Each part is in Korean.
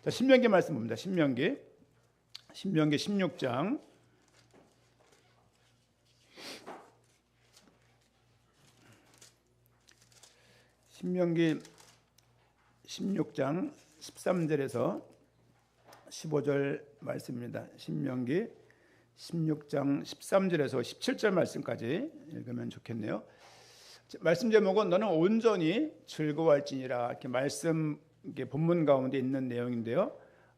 자, 신명기 말씀 봅니다. 신명기 16장. 신명기 16장 13절에서 15절 말씀입니다. 신명기 16장 13절에서 17절 말씀까지 읽으면 좋겠네요. 말씀 제목은 너는 온전히 즐거워할지니라. 이렇게 말씀 본문 가운데 있는 내용인데요.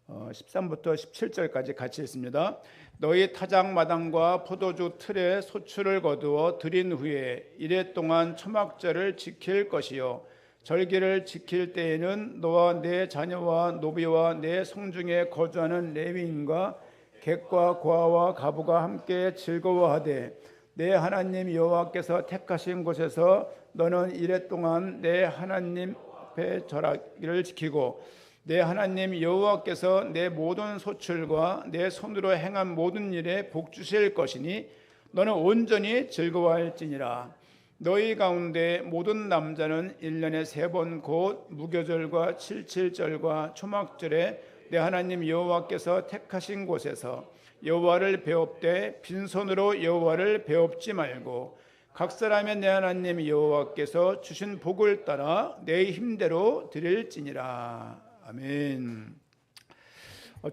13부터 17절까지 같이 읽습니다. 너희 타작 마당과 포도주 틀에 소출을 거두어 들인 후에 이레 동안 초막절을 지킬 것이요 절기를 지킬 때에는 너와 내 자녀와 노비와 내 성중에 거주하는 레위인과 객과 고아와 가부가 함께 즐거워하되 내 하나님 여호와께서 택하신 곳에서 너는 이레 동안 내 하나님 앞에 절하기를 지키고 내 하나님 여호와께서 내 모든 소출과 내 손으로 행한 모든 일에 복 주실 것이니 너는 온전히 즐거워할지니라. 너희 가운데 모든 남자는 1년에 3번 곧 무교절과 칠칠절과 초막절에 내 하나님 여호와께서 택하신 곳에서 여호와를 배웁되 빈손으로 여호와를 배웁지 말고 각 사람의 내 하나님 여호와께서 주신 복을 따라 내 힘대로 드릴지니라. 아멘.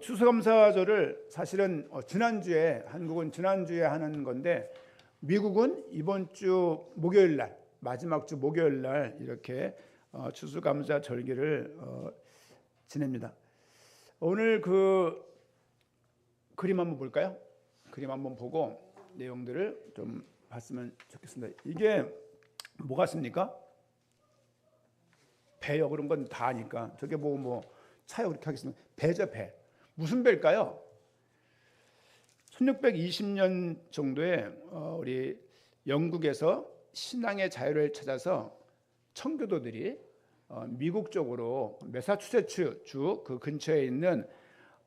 추수감사절을 사실은 지난주에, 한국은 지난주에 하는 건데 미국은 이번 주 목요일 날, 마지막 주 목요일 날 이렇게 추수감사 절기를 지냅니다. 오늘 그 그림 한번 볼까요? 그림 한번 보고 내용들을 좀 봤으면 좋겠습니다. 이게 뭐 같습니까? 배요. 그런 건 다 아니까. 저게 뭐 차요 그렇게 하겠습니다. 배죠, 배. 무슨 배일까요? 1620년 정도에 우리 영국에서 신앙의 자유를 찾아서 청교도들이 미국 쪽으로 매사추세츠 주 그 근처에 있는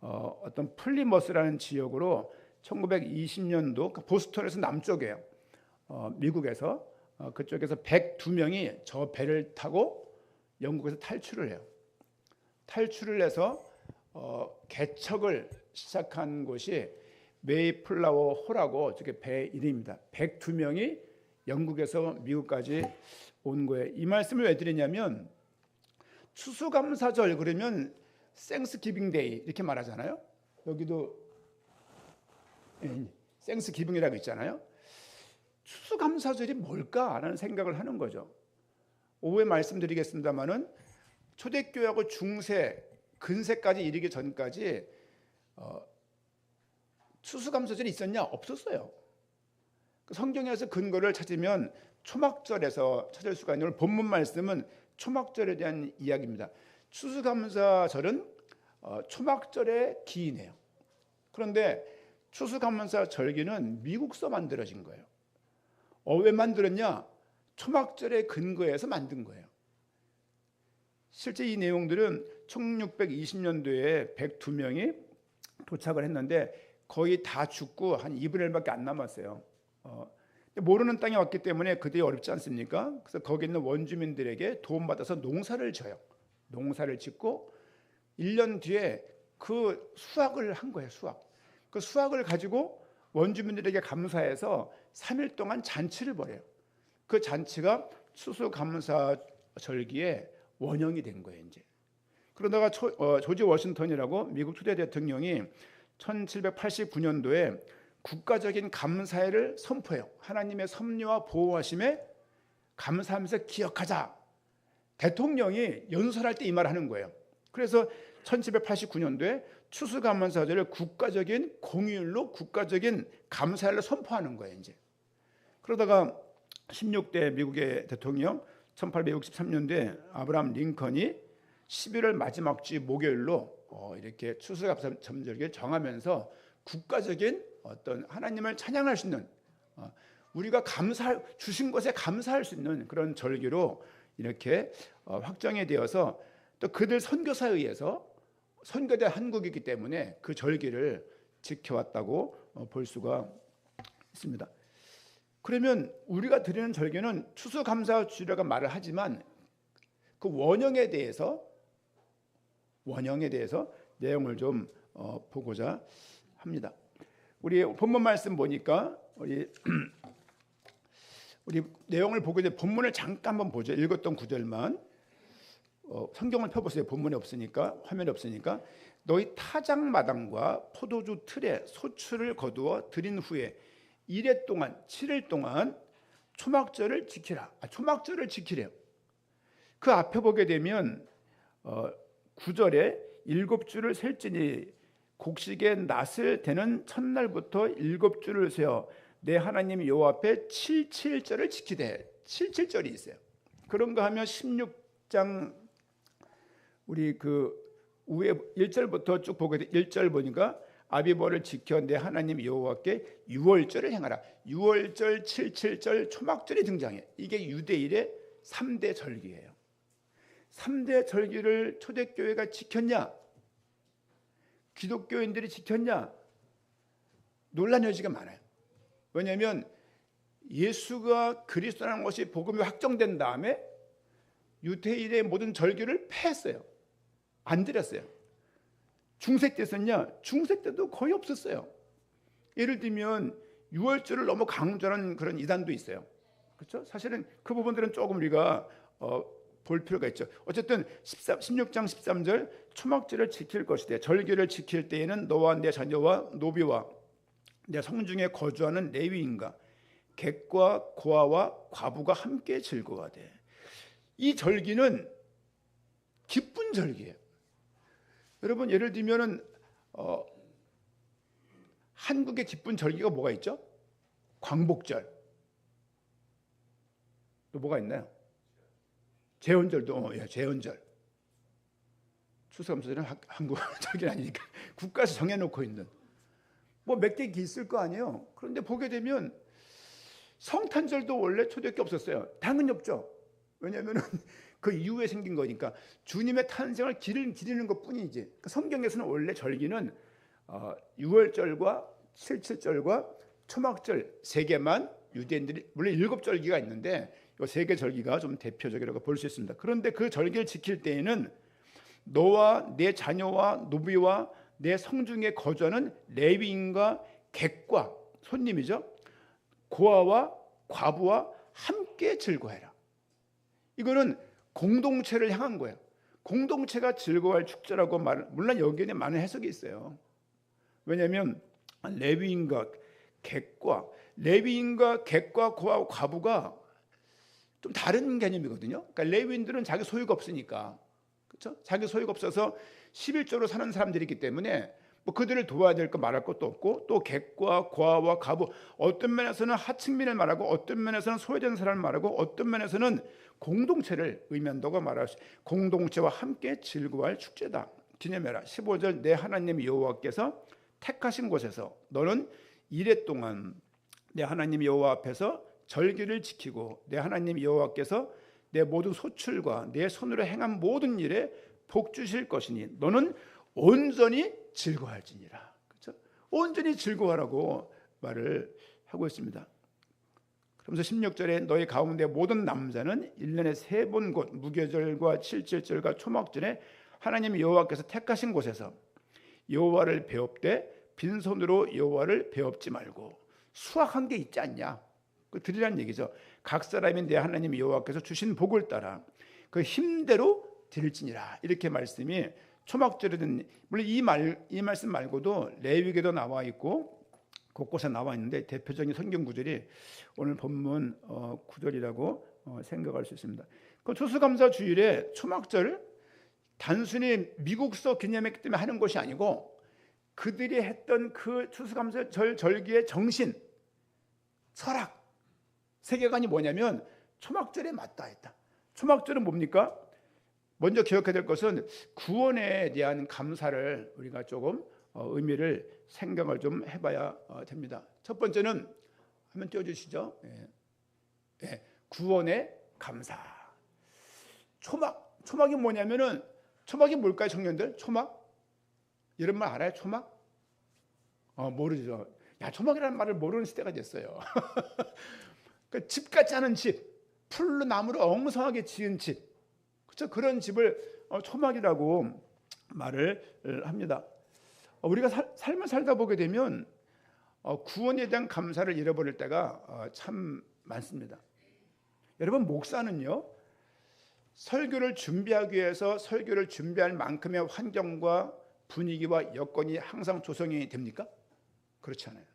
어떤 플리머스라는 지역으로 1920년도 보스턴에서 남쪽이에요. 미국에서 그쪽에서 102명이 저 배를 타고 영국에서 탈출을 해요. 탈출을 해서 개척을 시작한 곳이 메이플라워 호라고 저게 배 이름입니다. 102명이 영국에서 미국까지 온 거예요. 이 말씀을 왜 드리냐면 추수감사절 그러면 땡스기빙데이 이렇게 말하잖아요. 여기도 땡스기빙이라고 있잖아요. 추수감사절이 뭘까라는 생각을 하는 거죠. 오후에 말씀드리겠습니다마는 초대교회하고 중세, 근세까지 이르기 전까지 추수감사절이 있었냐? 없었어요. 성경에서 근거를 찾으면 초막절에서 찾을 수가 있는 오늘 본문 말씀은 초막절에 대한 이야기입니다. 추수감사절은 초막절의 기인이에요. 그런데 추수감사 절기는 미국서 만들어진 거예요. 왜 만들었냐? 초막절의 근거에서 만든 거예요. 실제 이 내용들은 1620년도에 102명이 도착을 했는데 거의 다 죽고 한 2분의 1밖에 안 남았어요. 모르는 땅에 왔기 때문에 그들이 어렵지 않습니까? 그래서 거기 있는 원주민들에게 도움받아서 농사를 져요. 농사를 짓고 1년 뒤에 그 수확을 한 거예요. 그 수확을 가지고 원주민들에게 감사해서 3일 동안 잔치를 벌여요. 그 잔치가 추수감사 절기의 원형이 된 거예요. 이제 그러다가 조지 워싱턴이라고 미국 초대 대통령이 1789년도에 국가적인 감사회를 선포해요. 하나님의 섭리와 보호하심에 감사하면서 기억하자. 대통령이 연설할 때 이 말을 하는 거예요. 그래서 1789년도에 추수감사절을 국가적인 공휴일로 국가적인 감사일로 선포하는 거예요. 이제 그러다가 16대 미국의 대통령 1863년도에 아브라함 링컨이 11월 마지막 주 목요일로 이렇게 추수감사절기를 정하면서 국가적인 어떤 하나님을 찬양할 수 있는 우리가 주신 것에 감사할 수 있는 그런 절기로 이렇게 확정이 되어서 또 그들 선교사에 의해서 선교대 한국이기 때문에 그 절기를 지켜왔다고 볼 수가 있습니다. 그러면 우리가 드리는 절기는 추수감사주일이라고 말을 하지만 그 원형에 대해서 내용을 좀 보고자 합니다. 우리 본문 말씀 보니까 우리 내용을 보고 이제 본문을 잠깐 한번 보죠. 읽었던 구절만 성경을 펴보세요. 본문이 없으니까, 화면이 없으니까. 너희 타작마당과 포도주 틀에 소출을 거두어 들인 후에 1회 동안 7일 동안 초막절을 지키라. 초막절을 지키래요. 그 앞에 보게 되면 9절에 7주를 셀지니 곡식의 낫을 되는 첫날부터 7주를 세어 내 하나님 여호와 앞에 77절을 지키되 77절이 있어요. 그런가 하면 16장 우리 그 위에 1절부터 쭉 보게 돼 1절 보니까 아비보를 지켜 내 하나님 여호와께 유월절을 행하라. 유월절, 77절, 초막절이 등장해. 이게 유대일의 3대 절기예요. 3대 절기를 초대교회가 지켰냐? 기독교인들이 지켰냐? 논란 여지가 많아요. 왜냐하면 예수가 그리스도라는 것이 복음이 확정된 다음에 유대인의 모든 절기를 폐했어요. 안 드렸어요. 중세 때 썼냐? 중세 때도 거의 없었어요. 예를 들면 유월절을 너무 강조하는 그런 이단도 있어요. 그렇죠? 사실은 그 부분들은 조금 우리가 볼 필요가 있죠. 어쨌든 16장 13절 초막절을 지킬 것이되 절기를 지킬 때에는 너와 내 자녀와 노비와 내 성중에 거주하는 레위인과 객과 고아와 과부가 함께 즐거워하되. 이 절기는 기쁜 절기예요. 여러분 예를 들면은 한국의 기쁜 절기가 뭐가 있죠? 광복절. 또 뭐가 있나요? 제헌절도 제헌절. 추수감사절은 한국 절기는 아니니까 국가에서 정해놓고 있는 뭐 몇 개 있을 거 아니에요. 그런데 보게 되면 성탄절도 원래 초대교회 없었어요. 당연히 없죠. 왜냐하면 그 이후에 생긴 거니까 주님의 탄생을 기리는 것뿐이지. 그러니까 성경에서는 원래 절기는 유월절과 77절과 초막절 3개만 유대인들이 물론 7절기가 있는데 이 3개 절기가 좀 대표적이라고 볼 수 있습니다. 그런데 그 절기를 지킬 때에는 너와 내 자녀와 노비와 내 성중에 거주하는 레위인과 객과 손님이죠. 고아와 과부와 함께 즐거워해라. 이거는 공동체를 향한 거예요. 공동체가 즐거워할 축제라고 물론 여기에는 많은 해석이 있어요. 왜냐하면 레위인과 객과 고아와 과부가 좀 다른 개념이거든요. 그러니까 레위인들은 자기 소유가 없으니까, 그렇죠? 자기 소유가 없어서 11조로 사는 사람들이기 때문에 뭐 그들을 도와야 될 거 말할 것도 없고, 또 객과 고아와 과부, 어떤 면에서는 하층민을 말하고 어떤 면에서는 소외된 사람을 말하고 어떤 면에서는 공동체를 의미한다고 말할 수, 공동체와 함께 즐거워할 축제다. 기념해라. 15절 내 하나님 여호와께서 택하신 곳에서 너는 1회 동안 내 하나님 여호와 앞에서 절기를 지키고 내 하나님 여호와께서 내 모든 소출과 내 손으로 행한 모든 일에 복 주실 것이니 너는 온전히 즐거워할지니라. 그렇죠? 온전히 즐거워하라고 말을 하고 있습니다. 그러면서 16절에 너희 가운데 모든 남자는 1년에 3번 곧 무교절과 77절과 초막절에 하나님 여호와께서 택하신 곳에서 여호와를 배웁되 빈손으로 여호와를 배웁지 말고. 수확한 게 있지 않냐? 그 드리라는 얘기죠. 각 사람이 내 하나님 여호와께서 주신 복을 따라 그 힘대로 드릴지니라. 이렇게 말씀이 초막절이든 물론 이 말씀 말고도 레위기도 나와 있고 곳곳에 나와 있는데 대표적인 성경 구절이 오늘 본문 구절이라고 생각할 수 있습니다. 그 추수감사 주일에 초막절 단순히 미국서 기념했기 때문에 하는 것이 아니고 그들이 했던 그 추수감사 절기의 정신, 철학, 세계관이 뭐냐면 초막절에 맞다 했다. 초막절은 뭡니까? 먼저 기억해야 될 것은 구원에 대한 감사를 우리가 조금 의미를 생각을 좀 해봐야 됩니다. 첫 번째는 한번 띄워주시죠. 구원의 감사. 초막이 뭐냐면은 초막이 뭘까요, 청년들? 초막? 이런 말 알아요? 초막? 모르죠. 야, 초막이라는 말을 모르는 시대가 됐어요. 그러니까 집 같지 않은 집, 풀로 나무로 엉성하게 지은 집, 그렇죠? 그런 집을 초막이라고 말을 합니다. 우리가 삶을 살다 보게 되면 구원에 대한 감사를 잃어버릴 때가 참 많습니다. 여러분, 목사는요, 설교를 준비하기 위해서 설교를 준비할 만큼의 환경과 분위기와 여건이 항상 조성이 됩니까? 그렇지 않아요.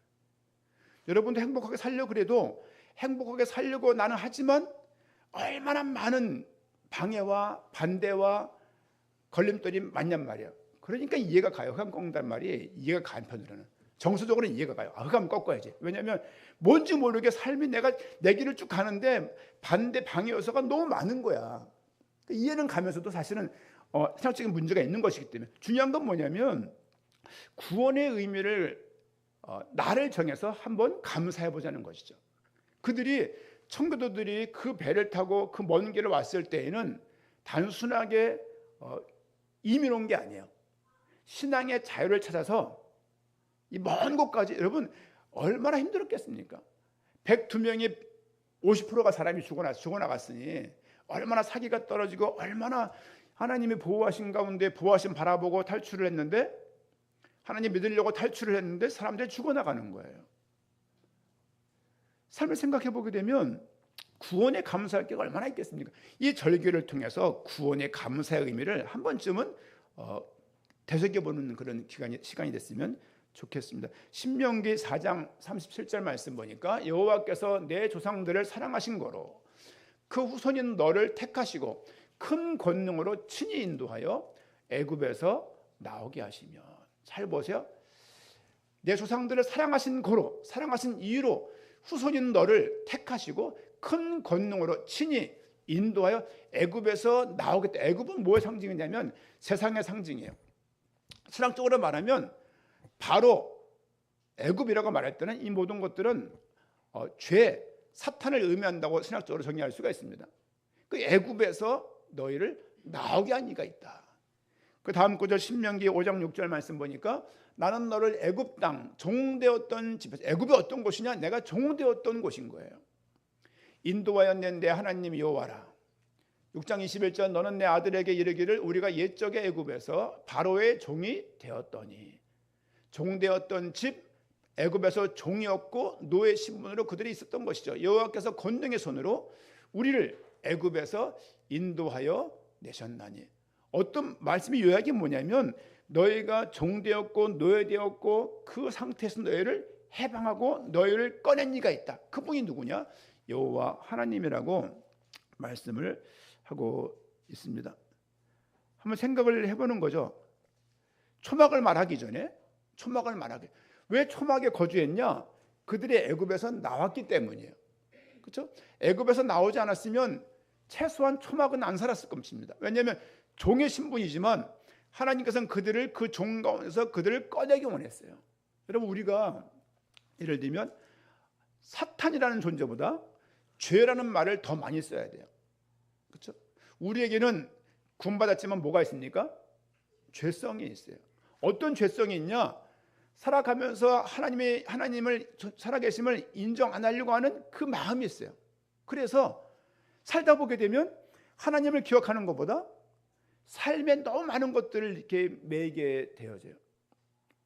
여러분도 행복하게 살려고 그래도 행복하게 살려고 나는 하지만 얼마나 많은 방해와 반대와 걸림돌이 많냔 말이에요. 그러니까 이해가 가요. 흑암 꺾는단 말이 이해가 가는 편으로는. 정서적으로는 이해가 가요. 흑암 꺾어야지. 왜냐하면 뭔지 모르게 삶이 내가 내 길을 쭉 가는데 반대 방해 요소가 너무 많은 거야. 이해는 가면서도 사실은 신학적인 문제가 있는 것이기 때문에 중요한 건 뭐냐면 구원의 의미를 나를 정해서 한번 감사해 보자는 것이죠. 그들이 청교도들이 그 배를 타고 그 먼 길을 왔을 때에는 단순하게 이민 온 게 아니에요. 신앙의 자유를 찾아서 이 먼 곳까지, 여러분 얼마나 힘들었겠습니까? 102명이 50%가 사람이 죽어나갔으니 얼마나 사기가 떨어지고 얼마나 하나님이 보호하신 가운데 보호하심 바라보고 탈출을 했는데, 하나님 믿으려고 탈출을 했는데 사람들이 죽어나가는 거예요. 삶을 생각해 보게 되면 구원에 감사할 게 얼마나 있겠습니까? 이 절기를 통해서 구원의 감사의 의미를 한 번쯤은 되새겨보는 그런 시간이 됐으면 좋겠습니다. 신명기 4장 37절 말씀 보니까 여호와께서 내 조상들을 사랑하신 거로 그 후손인 너를 택하시고 큰 권능으로 친히 인도하여 애굽에서 나오게 하시며. 잘 보세요. 내 조상들을 사랑하신 거로, 사랑하신 이유로 후손인 너를 택하시고 큰 권능으로 친히 인도하여 애굽에서 나오겠다. 애굽은 뭐의 상징이냐면 세상의 상징이에요. 신학적으로 말하면 바로 애굽이라고 말할 때는 이 모든 것들은 죄, 사탄을 의미한다고 신학적으로 정의할 수가 있습니다. 그 애굽에서 너희를 나오게 한 이가 있다. 그 다음 구절 신명기 5장 6절 말씀 보니까 나는 너를 애굽 땅 종되었던 집에서, 애굽이 어떤 곳이냐? 내가 종되었던 곳인 거예요. 인도하여 낸 내 하나님 여호와라. 6장 21절 너는 내 아들에게 이르기를 우리가 옛적의 애굽에서 바로의 종이 되었더니. 종되었던 집, 애굽에서 종이었고 노예 신분으로 그들이 있었던 것이죠. 여호와께서 권능의 손으로 우리를 애굽에서 인도하여 내셨나니. 어떤 말씀이 요약이 뭐냐면 너희가 종되었고 노예되었고 그 상태에서 너희를 해방하고 너희를 꺼낸 이가 있다. 그분이 누구냐? 여호와 하나님이라고 말씀을 하고 있습니다. 한번 생각을 해보는 거죠. 초막을 말하기 전에, 초막을 말하기, 왜 초막에 거주했냐? 그들이 애굽에서 나왔기 때문이에요. 그렇죠? 애굽에서 나오지 않았으면 최소한 초막은 안 살았을 것입니다. 왜냐하면 종의 신분이지만 하나님께서는 그들을 그 종 가운데서 그들을 꺼내기 원했어요. 여러분, 우리가 예를 들면 사탄이라는 존재보다 죄라는 말을 더 많이 써야 돼요. 그렇죠? 우리에게는 구원받았지만 뭐가 있습니까? 죄성이 있어요. 어떤 죄성이 있냐? 살아가면서 하나님을 살아계심을 인정 안 하려고 하는 그 마음이 있어요. 그래서 살다 보게 되면 하나님을 기억하는 것보다 삶에 너무 많은 것들을 이렇게 매이게 되어져요.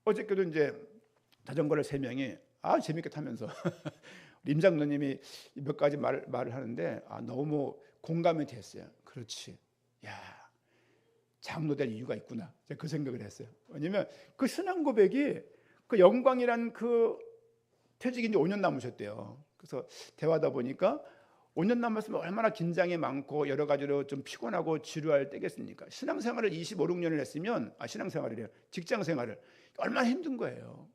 어저께도 이제 자전거를 3명이 재밌게 타면서 임 장로님이 몇 가지 말을 하는데 너무 공감이 됐어요. 그렇지. 야, 장로 될 이유가 있구나. 제가 그 생각을 했어요. 왜냐면 그 신앙 고백이 그 영광이란 그 퇴직이 이제 5년 남으셨대요. 그래서 대화하다 보니까 5년 남았으면 얼마나 긴장이 많고 여러 가지로 좀 피곤하고 지루할 때겠습니까? 신앙생활을 25, 6년을 했으면 신앙생활이래요. 직장생활을 얼마나 힘든 거예요.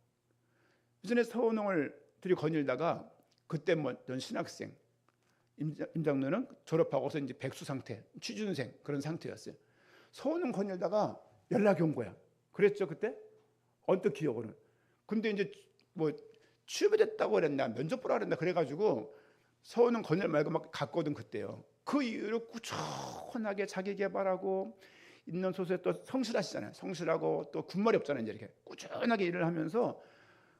예전에 서운홍을 들이 거닐다가 그때 전 신학생, 임 장로는 졸업하고서 이제 백수 상태, 취준생 그런 상태였어요. 서운홍 거닐다가 연락이 온 거야. 그랬죠 그때? 언뜻 기억으로는. 근데 이제 뭐 취업이 됐다고 그랬나 면접 보라 그랬나 그래가지고 서울은 건널 말고 막 갔거든 그때요. 그 이후로 꾸준하게 자기 개발하고 있는 소수에 또 성실하시잖아요. 성실하고 또 군말이 없잖아요. 이제 이렇게 꾸준하게 일을 하면서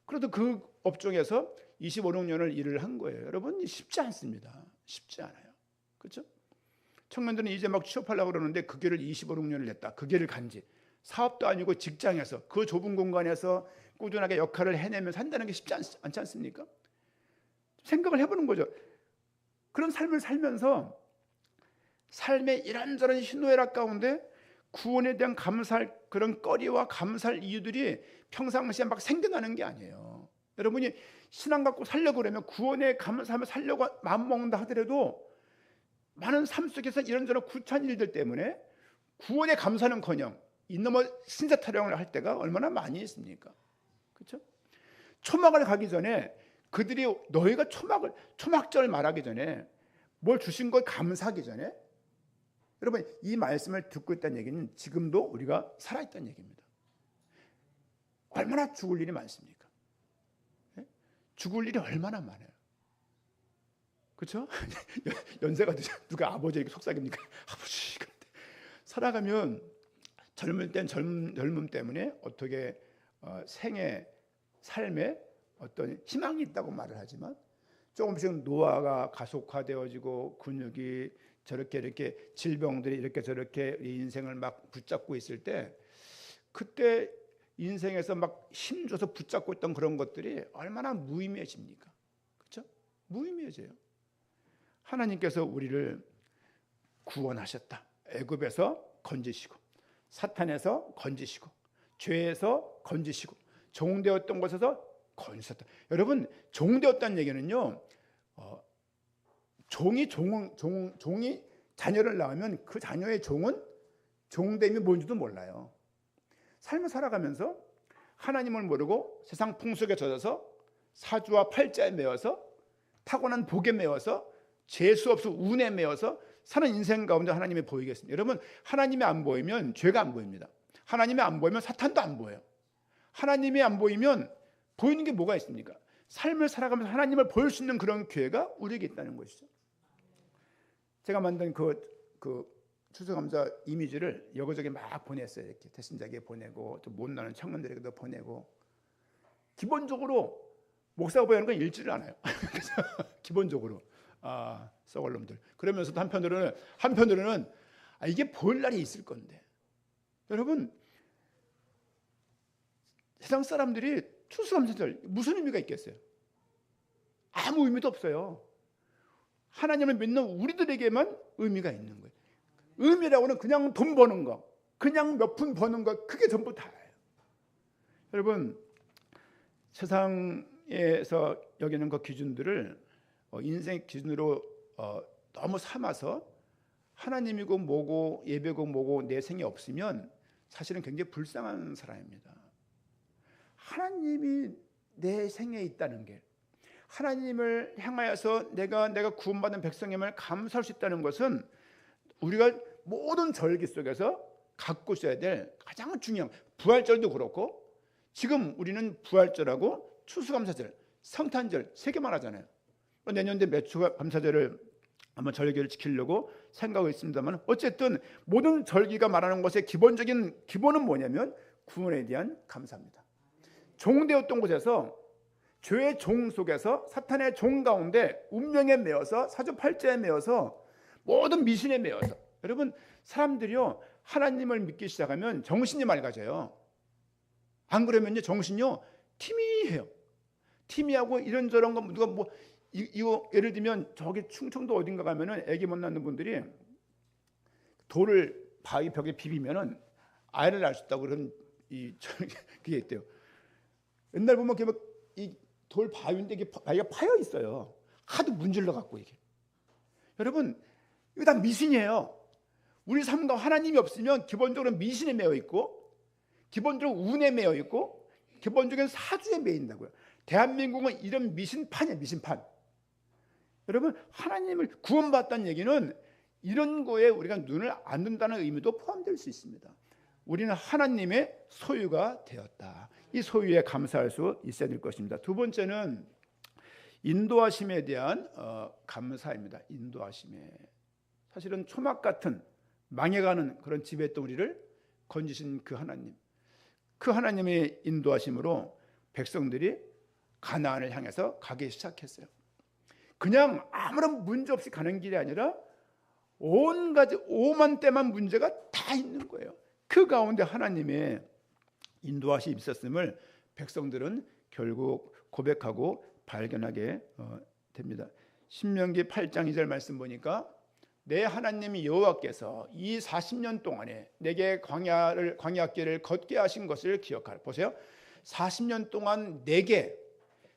그래도 그 업종에서 25, 6년을 일을 한 거예요. 여러분 쉽지 않습니다. 쉽지 않아요. 그렇죠? 청년들은 이제 막 취업하려고 그러는데 그 길을 25, 6년을 냈다. 그 길을 간지 사업도 아니고 직장에서 그 좁은 공간에서 꾸준하게 역할을 해내면 산다는 게 쉽지 않지 않습니까? 생각을 해보는 거죠. 그런 삶을 살면서 삶의 이런저런 희노애락 가운데 구원에 대한 감사할 그런 거리와 감사할 이유들이 평상시에 막 생겨나는 게 아니에요. 여러분이 신앙 갖고 살려고 그러면 구원에 감사하며 살려고 마음먹는다 하더라도 많은 삶 속에서 이런저런 구차한 일들 때문에 구원에 감사는커녕 이놈의 신세 타령을 할 때가 얼마나 많이 있습니까? 그렇죠? 초막을 가기 전에 그들이 너희가 초막절 말하기 전에 뭘 주신 걸 감사하기 전에 여러분 이 말씀을 듣고 있다는 얘기는 지금도 우리가 살아있다는 얘기입니다. 얼마나 죽을 일이 많습니까? 네? 죽을 일이 얼마나 많아요. 그렇죠? 연세가 누가 아버지 이렇게 속삭입니까? 아버지 그런데 살아가면 젊을 땐 젊음 때문에 어떻게 생애 삶에 어떤 희망이 있다고 말을 하지만 조금씩 노화가 가속화되어지고 근육이 저렇게 이렇게 질병들이 이렇게 저렇게 인생을 막 붙잡고 있을 때 그때 인생에서 막 힘줘서 붙잡고 있던 그런 것들이 얼마나 무의미해집니까? 그렇죠? 무의미해져요. 하나님께서 우리를 구원하셨다. 애굽에서 건지시고 사탄에서 건지시고 죄에서 건지시고 종되었던 곳에서 건지셨다. 여러분 종되었다는 얘기는요. 종이 자녀를 낳으면 그 자녀의 종은 종됨이 뭔지도 몰라요. 삶을 살아가면서 하나님을 모르고 세상 풍속에 젖어서 사주와 팔자에 매어서 타고난 복에 매어서 재수 없이 운에 매어서 사는 인생 가운데 하나님이 보이겠습니다. 여러분 하나님이 안 보이면 죄가 안 보입니다. 하나님이 안 보이면 사탄도 안 보여요. 하나님이 안 보이면 보이는 게 뭐가 있습니까? 삶을 살아가면서 하나님을 볼 수 있는 그런 기회가 우리에게 있다는 것이죠. 제가 만든 그 추수감사 이미지를 여기저기 막 보냈어요. 이렇게 대신자에게 보내고 또 못 나는 청년들에게도 보내고 기본적으로 목사가 보이는 건 읽지를 않아요. 기본적으로 썩을 놈들. 그러면서도 한편으로는 이게 볼 날이 있을 건데 여러분 세상 사람들이 추수감사절 무슨 의미가 있겠어요? 아무 의미도 없어요. 하나님을 믿는 우리들에게만 의미가 있는 거예요. 의미라고는 그냥 돈 버는 거, 그냥 몇 푼 버는 거, 그게 전부 다예요. 여러분 세상에서 여기는 그 기준들을 인생 기준으로 너무 삼아서 하나님이고 뭐고 예배고 뭐고 내 생이 없으면 사실은 굉장히 불쌍한 사람입니다. 하나님이 내 생에 있다는 게 하나님을 향하여서 내가 구원받은 백성임을 감사할 수 있다는 것은 우리가 모든 절기 속에서 갖고 있어야 될 가장 중요한 부활절도 그렇고 지금 우리는 부활절하고 추수감사절, 성탄절 세 개만 하잖아요. 내년에 매추감사절을 아마 절기를 지키려고 생각하고 있습니다만 어쨌든 모든 절기가 말하는 것의 기본은 뭐냐면 구원에 대한 감사입니다. 종되었던 곳에서 죄의 종 속에서 사탄의 종 가운데 운명에 매어서 사주팔자에 매어서 모든 미신에 매어서 여러분 사람들이요 하나님을 믿기 시작하면 정신이 맑아져요. 안 그러면요 정신이요 티미해요. 티미하고 이런저런 거 누가 뭐 이거 예를 들면 저기 충청도 어딘가 가면은 아기 못 낳는 분들이 돌을 바위 벽에 비비면은 아이를 낳을 수 있다고 그런 그게 있대요. 옛날 보면 이 돌 바위인데 이게 바위가 파여 있어요. 하도 문질러 갖고 이게. 여러분 이거 다 미신이에요. 우리 삶과 하나님이 없으면 기본적으로 미신에 매여 있고 기본적으로 운에 매여 있고 기본적인 사주에 매여 있다고요. 대한민국은 이런 미신판이에요. 미신판. 여러분 하나님을 구원받았다는 얘기는 이런 거에 우리가 눈을 안 든다는 의미도 포함될 수 있습니다. 우리는 하나님의 소유가 되었다. 이 소유에 감사할 수 있어야 될 것입니다. 두 번째는 인도하심에 대한 감사입니다. 인도하심에 사실은 초막 같은 망해가는 그런 집에 있던 우리를 건지신 그 하나님의 인도하심으로 백성들이 가나안을 향해서 가기 시작했어요. 그냥 아무런 문제 없이 가는 길이 아니라 온갖 오만 때만 문제가 다 있는 거예요. 그 가운데 하나님의 인도하심이 있었음을 백성들은 결국 고백하고 발견하게 됩니다. 신명기 8장 2절 말씀 보니까 내 하나님 여호와께서 이 40년 동안에 내게 광야길을 걷게 하신 것을 기억하라. 보세요. 40년 동안 내게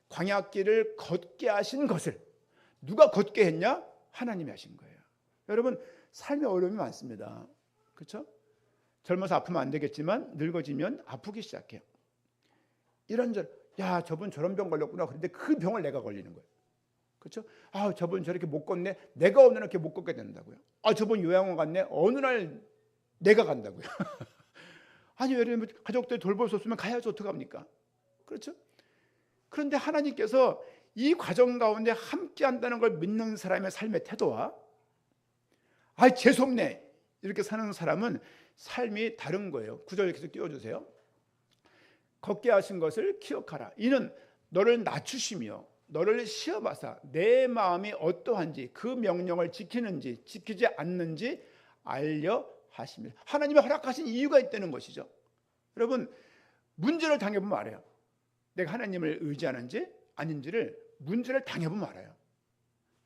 광야길을 걷게 하신 것을 누가 걷게 했냐? 하나님이 하신 거예요. 여러분, 삶에 어려움이 많습니다. 그렇죠? 젊어서 아프면 안 되겠지만 늙어지면 아프기 시작해요. 이런저런, 야, 저분 저런 병 걸렸구나. 그런데 그 병을 내가 걸리는 거예요. 그렇죠? 아, 저분 저렇게 못 걷네. 내가 어느 날 이렇게 못 걷게 된다고요. 아, 저분 요양원 갔네. 어느 날 내가 간다고요. 아니, 예를 들면 가족들 돌볼 수 없으면 가야지 어떡합니까? 그렇죠? 그런데 하나님께서 이 과정 가운데 함께 한다는 걸 믿는 사람의 삶의 태도와 아, 재수없네 이렇게 사는 사람은 삶이 다른 거예요. 구절 계속 띄워주세요. 걷게 하신 것을 기억하라. 이는 너를 낮추시며 너를 시험하사 내 마음이 어떠한지 그 명령을 지키는지 지키지 않는지 알려 하십니다. 하나님이 허락하신 이유가 있다는 것이죠. 여러분, 문제를 당해보면 알아요. 내가 하나님을 의지하는지 아닌지를 문제를 당해보면 알아요.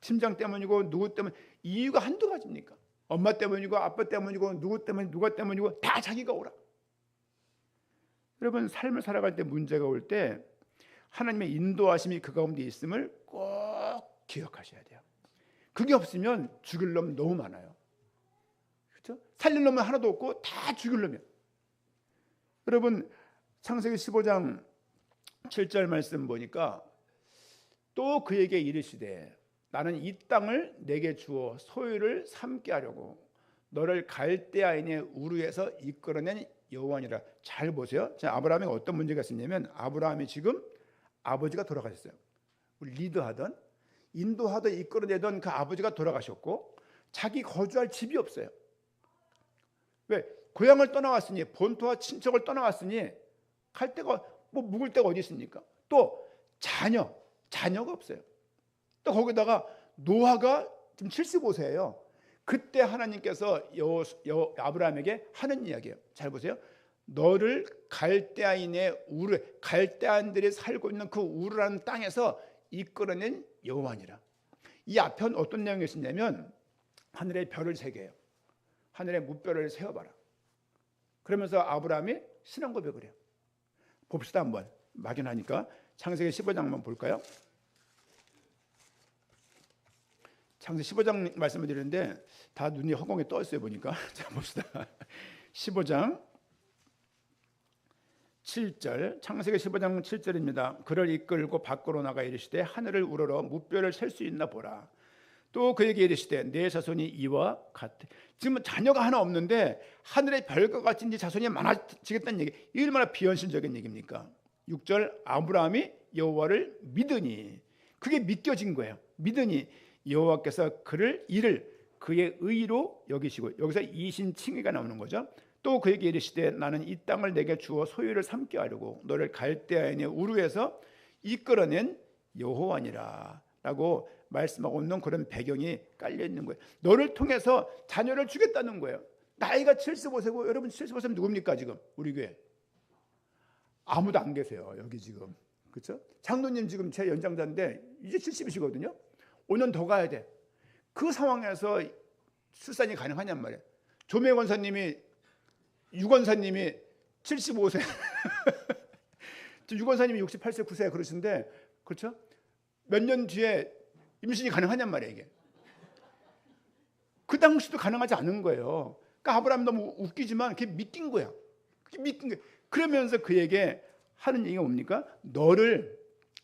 팀장 때문이고 누구 때문, 이유가 한두 가지입니까? 엄마 때문이고 아빠 때문이고 누구 때문에 누가 때문이고 다 자기가 오라. 여러분, 삶을 살아갈 때 문제가 올 때 하나님의 인도하심이 그 가운데 있음을 꼭 기억하셔야 돼요. 그게 없으면 죽일 놈 너무 많아요. 그렇죠? 살릴 놈은 하나도 없고 다 죽일 놈이야. 여러분, 창세기 15장 7절 말씀 보니까 또 그에게 이르시되 나는 이 땅을 내게 주어 소유를 삼게 하려고 너를 갈대아인의 우르에서 이끌어낸 여호와니라. 잘 보세요. 자, 아브라함이 어떤 문제가 있었냐면 아브라함이 지금 아버지가 돌아가셨어요. 리드하던 인도하던 이끌어내던 그 아버지가 돌아가셨고 자기 거주할 집이 없어요. 왜? 고향을 떠나왔으니 본토와 친척을 떠나왔으니 갈 데가 뭐 묵을 데가 어디 있습니까? 또 자녀가 없어요. 또 거기다가 노아가 지금 75세예요. 그때 하나님께서 아브라함에게 하는 이야기예요. 잘 보세요. 너를 갈대아인의 우르, 갈대아인들이 살고 있는 그 우르라는 땅에서 이끌어낸 여호와니라. 이 앞편 어떤 내용이 있었냐면 하늘의 별을 세게요. 하늘의 무별을 세어봐라. 그러면서 아브라함이 신앙 고백을 해요. 봅시다 한번. 막연하니까 창세기 15장 한번 볼까요? 창세기 15장 말씀을 드리는데 다 눈이 허공에 떠 있어요 보니까. 자, 봅시다. 15장 7절, 창세기 15장 7절입니다. 그를 이끌고 밖으로 나가 이르시되 하늘을 우러러 무뼈를 셀 수 있나 보라. 또 그에게 이르시되 내 자손이 이와 같아. 지금 자녀가 하나 없는데 하늘의 별과 같이 이제 자손이 많아지겠다는 얘기. 이게 얼마나 비현실적인 얘기입니까? 6절, 아브라함이 여호와를 믿으니, 그게 믿겨진 거예요. 믿으니 여호와께서 이를 그의 의로 여기시고, 여기서 이신칭의가 나오는 거죠. 또 그에게 이르시되 나는 이 땅을 내게 주어 소유를 삼게 하려고 너를 갈대아인의 우르에서 이끌어낸 여호와니라 라고 말씀하고 있는 그런 배경이 깔려 있는 거예요. 너를 통해서 자녀를 주겠다는 거예요. 나이가 75세고 여러분 75세면 누굽니까 지금 우리 교회? 아무도 안 계세요 여기 지금. 그렇죠? 장로님 지금 제 연장자인데 이제 70이시거든요. 5년 더 가야 돼. 그 상황에서 출산이 가능하냔 말이에요. 조매 권사님이 유권사님이 75세 유권사님이 68세 9세 그러신데, 그렇죠? 몇 년 뒤에 임신이 가능하냔 말이에요. 이게 그 당시도 가능하지 않은 거예요. 그러니까 아브라함 너무 웃기지만 그게 믿긴 거야. 그게 믿긴 거야. 그러면서 그에게 하는 얘기가 뭡니까? 너를,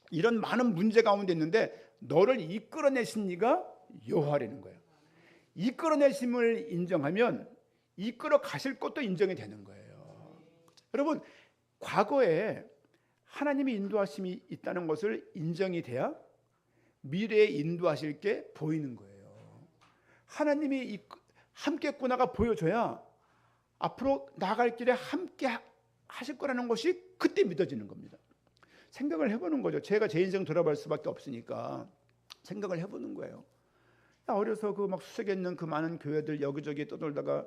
이런 많은 문제 가운데 있는데 너를 이끌어내신 이가 여호와라는 거예요. 이끌어내심을 인정하면 이끌어 가실 것도 인정이 되는 거예요. 여러분, 과거에 하나님의 인도하심이 있다는 것을 인정이 돼야 미래에 인도하실 게 보이는 거예요. 하나님이 함께 했구나가 보여줘야 앞으로 나아갈 길에 함께 하실 거라는 것이 그때 믿어지는 겁니다. 생각을 해보는 거죠. 제가 제 인생 돌아볼 수밖에 없으니까 생각을 해보는 거예요. 어려서 그 막 수색에 있는 그 많은 교회들 여기저기 떠돌다가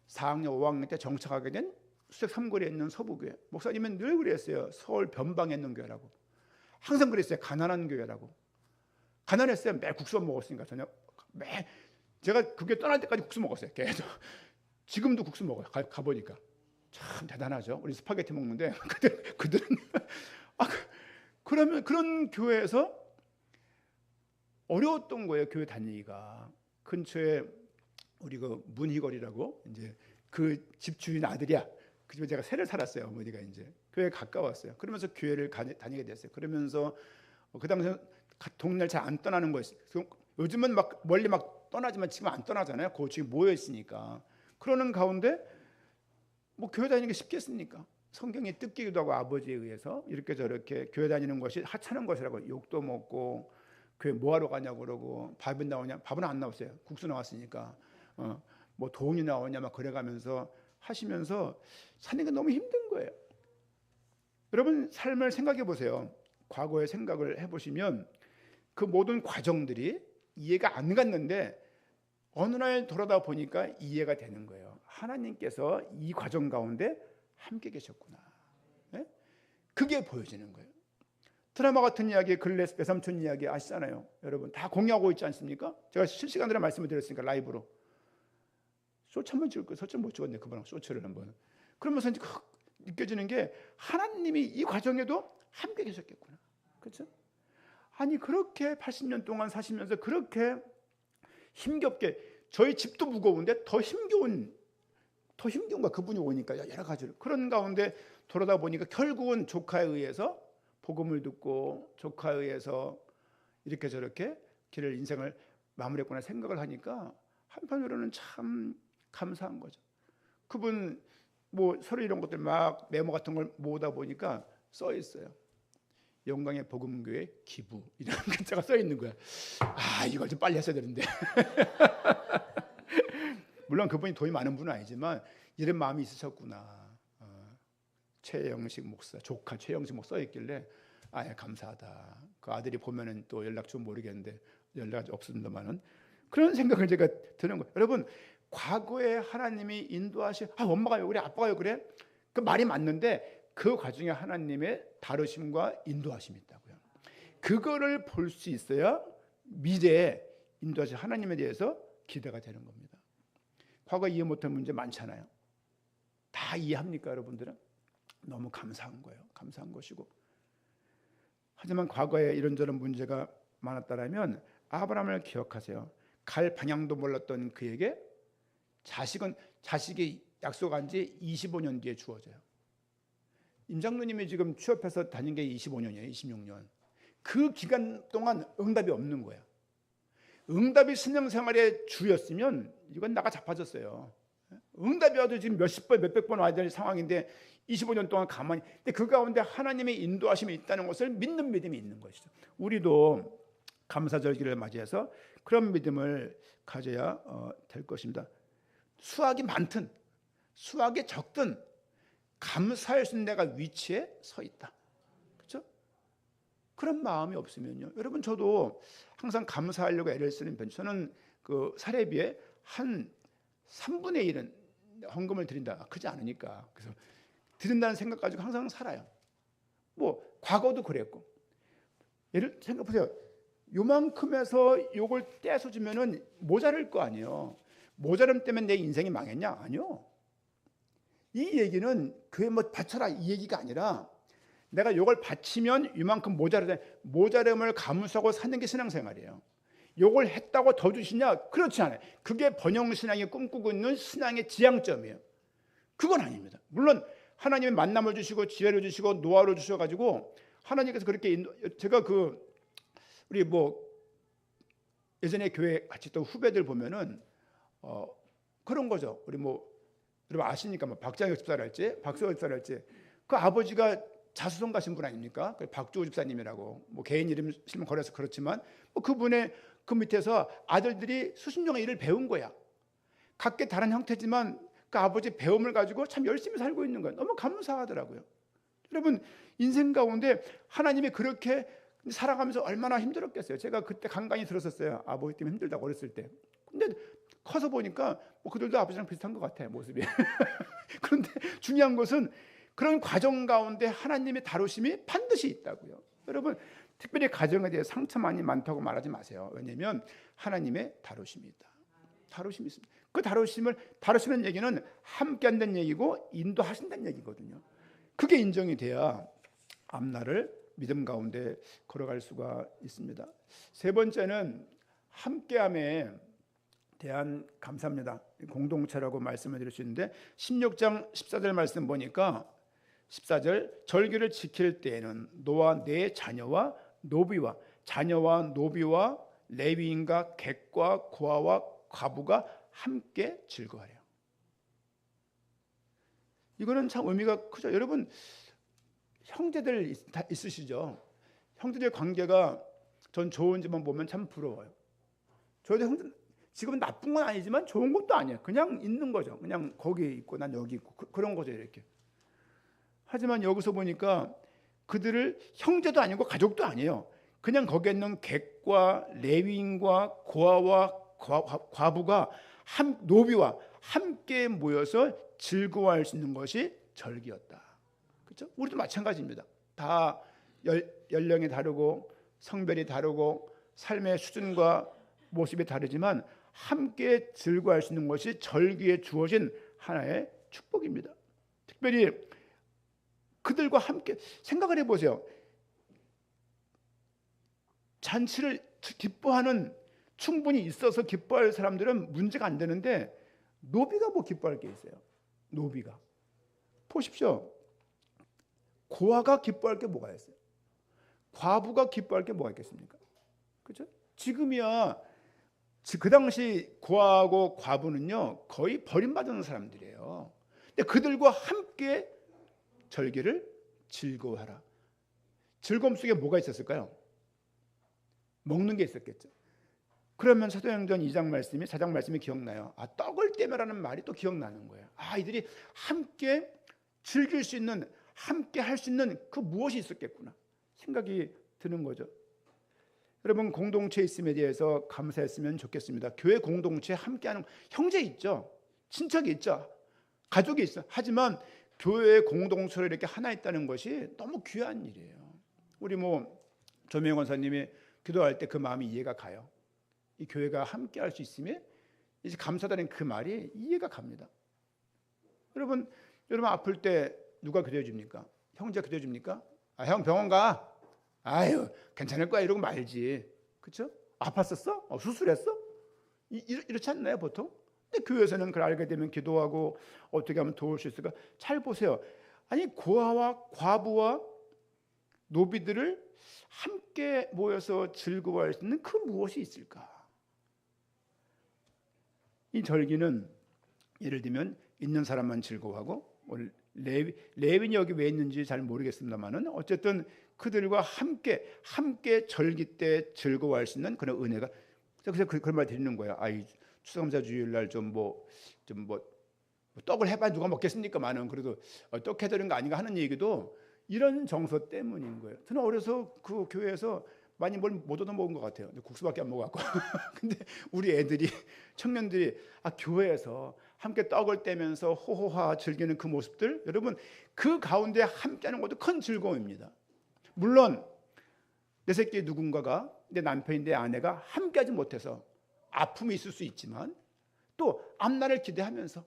4학년 5학년 때 정착하게 된 수색 삼거리에 있는 서부교회. 목사님은 늘 그랬어요. 서울 변방에 있는 교회라고. 항상 그랬어요. 가난한 교회라고. 가난했어요. 매 국수만 먹었으니까 저녁 매 제가 그게 떠날 때까지 국수 먹었어요. 계속. 지금도 국수 먹어요. 가보니까 참 대단하죠. 우리 스파게티 먹는데 그들은 그러면 그런 교회에서 어려웠던 거예요. 교회 다니기가. 근처에 우리 그 문희걸이라고 이제 그 집주인 아들이야. 그 집에 제가 새를 살았어요. 어머니가 이제 교회에 가까웠어요. 그러면서 교회를 다니게 됐어요. 그러면서 그 당시에 동네를 잘 안 떠나는 거였어요. 요즘은 막 멀리 막 떠나지만 지금 안 떠나잖아요. 고층이 모여 있으니까. 그러는 가운데 뭐 교회 다니는 게 쉽겠습니까? 성경이 뜯기기도 하고 아버지에 의해서 이렇게 저렇게 교회 다니는 것이 하찮은 것이라고 욕도 먹고 교회 뭐하러 가냐고 그러고 밥은 나오냐? 밥은 안 나왔어요. 국수 나왔으니까. 뭐 돈이 나오냐 막 그래가면서 하시면서 사는 게 너무 힘든 거예요. 여러분 삶을 생각해 보세요. 과거의 생각을 해보시면 그 모든 과정들이 이해가 안 갔는데 어느 날 돌아다 보니까 이해가 되는 거예요. 하나님께서 이 과정 가운데 함께 계셨구나. 네? 그게 보여지는 거예요. 드라마 같은 이야기, 글래스 배삼촌 이야기 아시잖아요. 여러분 다 공유하고 있지 않습니까? 제가 실시간으로 말씀을 드렸으니까 라이브로. 쇼츠 한번 찍을 거예요. 쇼츠 못 찍었네. 그분랑 쇼츠를 한번. 그러면서 이제 느껴지는 게 하나님이 이 과정에도 함께 계셨겠구나. 그렇죠? 아니 그렇게 80년 동안 사시면서 그렇게 힘겹게 저희 집도 무거운데 더 힘겨운 거야. 그분이 오니까 여러 가지로 그런 가운데 돌아다 보니까 결국은 조카에 의해서 복음을 듣고 조카에 의해서 이렇게 저렇게 길을 인생을 마무리했구나 생각을 하니까 한편으로는 참 감사한 거죠. 그분 뭐 서류 이런 것들 막 메모 같은 걸 모으다 보니까 써 있어요. 영광의 복음교회 기부 이런 글자가 써 있는 거야. 아 이걸 좀 빨리 했어야 되는데. 물론 그분이 돈이 많은 분은 아니지만 이런 마음이 있으셨구나. 최영식 목사 조카 최영식 목사 써 있길래 아 감사하다. 그 아들이 보면은 또 연락 좀 모르겠는데 연락이 없습니다만은 그런 생각을 제가 드는 거예요. 여러분 과거에 하나님이 인도하신 엄마가 왜 그래 아빠가 왜 그래 그 말이 맞는데 그 과정에 하나님의 다루심과 인도하심이 있다고요. 그거를 볼 수 있어야 미래에 인도하신 하나님에 대해서 기대가 되는 겁니다. 과거 이해 못한 문제 많잖아요. 다 이해합니까 여러분들은? 너무 감사한 거예요. 감사한 것이고. 하지만 과거에 이런저런 문제가 많았다면 아브라함을 기억하세요. 갈 방향도 몰랐던 그에게 자식이 약속한 지 25년 뒤에 주어져요. 임장로님이 지금 취업해서 다닌 게 25년이에요. 26년. 그 기간 동안 응답이 없는 거예요. 응답이 신앙생활의 주였으면 이건 나가 자빠졌어요. 응답이 와도 지금 몇십 번 몇백 번 와야 될 상황인데 25년 동안 가만히 근데 그 가운데 하나님의 인도하심이 있다는 것을 믿는 믿음이 있는 것이죠. 우리도 감사절기를 맞이해서 그런 믿음을 가져야 될 것입니다. 수확이 많든 수확이 적든 감사할 수 있는 내가 위치에 서 있다. 그렇죠? 그런 마음이 없으면요. 여러분 저도 항상 감사하려고 애를 쓰는 편. 저는 그 사례비에 한 3분의 1은 헌금을 드린다. 크지 않으니까. 그래서 드린다는 생각 가지고 항상 살아요. 뭐 과거도 그랬고. 예를 생각해 보세요. 요만큼에서 요걸 떼서 주면은 모자랄 거 아니에요. 모자람 때문에 내 인생이 망했냐? 아니요. 이 얘기는 교회 뭐 바쳐라 이 얘기가 아니라 내가 요걸 바치면 이만큼 모자람을 감수하고 사는 게 신앙생활이에요. 요걸 했다고 더 주시냐? 그렇지 않아요. 그게 번영신앙이 꿈꾸고 있는 신앙의 지향점이에요. 그건 아닙니다. 물론 하나님의 만남을 주시고 지혜를 주시고 노하우를 주셔가지고 하나님께서 그렇게 제가 우리 뭐 예전에 교회 같이 또 후배들 보면은 그런 거죠. 우리 뭐 여러분 아시니까 뭐 박장혁 집사랄지 박서호 집사랄지 그 아버지가 자수성 가신 분 아닙니까? 박주호 집사님이라고 뭐 개인 이름 실명 걸어서 그렇지만 뭐 그분의 그 밑에서 아들들이 수십 년의 일을 배운 거야. 각기 다른 형태지만 그 아버지 배움을 가지고 참 열심히 살고 있는 거예요. 너무 감사하더라고요. 여러분 인생 가운데 하나님이 그렇게 살아가면서 얼마나 힘들었겠어요. 제가 그때 간간히 들었었어요. 아버지 때문에 힘들다고 어렸을 때. 근데 커서 보니까 뭐 그들도 아버지랑 비슷한 것 같아, 모습이. 그런데 중요한 것은 그런 과정 가운데 하나님의 다루심이 반드시 있다고요. 여러분, 특별히 가정에 대해 상처 많다고 말하지 마세요. 왜냐하면 하나님의 다루심이 있다. 다루심이 있습니다. 그 다루시는 얘기는 함께 한다는 얘기고 인도하신다는 얘기거든요. 그게 인정이 돼야 앞날을 믿음 가운데 걸어갈 수가 있습니다. 세 번째는 함께함에 대한 감사입니다. 공동체라고 말씀을 드릴 수 있는데 16장 14절 말씀 보니까 14절 절기를 지킬 때에는 너와 내 자녀와 노비와 레위인과 객과 고아와 과부가 함께 즐거워하래요. 이거는 참 의미가 크죠. 여러분, 형제들 다 있으시죠? 형제들 관계가 전 좋은지만 보면 참 부러워요. 저희도 형제 지금은 나쁜 건 아니지만 좋은 것도 아니에요. 그냥 있는 거죠. 그냥 거기 있고 난 여기 있고 그런 거죠, 이렇게. 하지만 여기서 보니까 그들을 형제도 아니고 가족도 아니에요. 그냥 거기에 있는 객과 레위인과 고아와 과부가 노비와 함께 모여서 즐거워할 수 있는 것이 절기였다. 그렇죠? 우리도 마찬가지입니다. 다 연령이 다르고 성별이 다르고 삶의 수준과 모습이 다르지만 함께 즐거워할 수 있는 것이 절기에 주어진 하나의 축복입니다. 특별히 그들과 함께 생각을 해보세요. 잔치를 기뻐하는 충분히 있어서 기뻐할 사람들은 문제가 안 되는데 노비가 뭐 기뻐할 게 있어요? 노비가 보십시오. 고아가 기뻐할 게 뭐가 있어요? 과부가 기뻐할 게 뭐가 있겠습니까? 그렇죠? 지금이야 그 당시 고아하고 과부는요 거의 버림받은 사람들이에요. 근데 그들과 함께 절기를 즐거워하라. 즐거움 속에 뭐가 있었을까요? 먹는 게 있었겠죠. 그러면 사도행전 2장 말씀이 4장 말씀이 기억나요. 떡을 떼매라는 말이 또 기억나는 거예요. 이들이 함께 즐길 수 있는, 함께 할 수 있는 그 무엇이 있었겠구나 생각이 드는 거죠. 여러분, 공동체 있음에 대해서 감사했으면 좋겠습니다. 교회 공동체 함께하는 형제 있죠, 친척이 있죠, 가족이 있어. 하지만 교회 공동체로 이렇게 하나 있다는 것이 너무 귀한 일이에요. 우리 조명 원사님이 기도할 때 그 마음이 이해가 가요. 이 교회가 함께할 수 있음에 이제 감사드리는 그 말이 이해가 갑니다. 여러분 아플 때 누가 기도해 줍니까? 형제가 기도해 줍니까? 형 병원 가. 아유 괜찮을 거야 이러고 말지. 그렇죠? 아팠었어? 수술했어? 이렇지 않나요 보통? 근데 교회에서는 그걸 알게 되면 기도하고 어떻게 하면 도울 수 있을까? 잘 보세요. 고아와 과부와 노비들을 함께 모여서 즐거워할 수 있는 그 무엇이 있을까? 이 절기는 예를 들면 있는 사람만 즐거워하고, 레위인이 여기 왜 있는지 잘 모르겠습니다만은 어쨌든 그들과 함께 절기 때 즐거워할 수 있는 그런 은혜가. 그래서 그런 말 드리는 거예요. 추수감사 주일날 좀 떡을 해봐 누가 먹겠습니까? 많은 그래도 떡 해드리는 거 아닌가 하는 얘기도 이런 정서 때문인 거예요. 저는 어려서 그 교회에서 많이 뭘 못 얻어먹은 것 같아요. 국수밖에 안 먹어갖고. 근데 우리 애들이, 청년들이 교회에서 함께 떡을 떼면서 호호하 즐기는 그 모습들, 여러분 그 가운데 함께하는 것도 큰 즐거움입니다. 물론 내 새끼 누군가가, 내 남편이, 내 아내가 함께하지 못해서 아픔이 있을 수 있지만 또 앞날을 기대하면서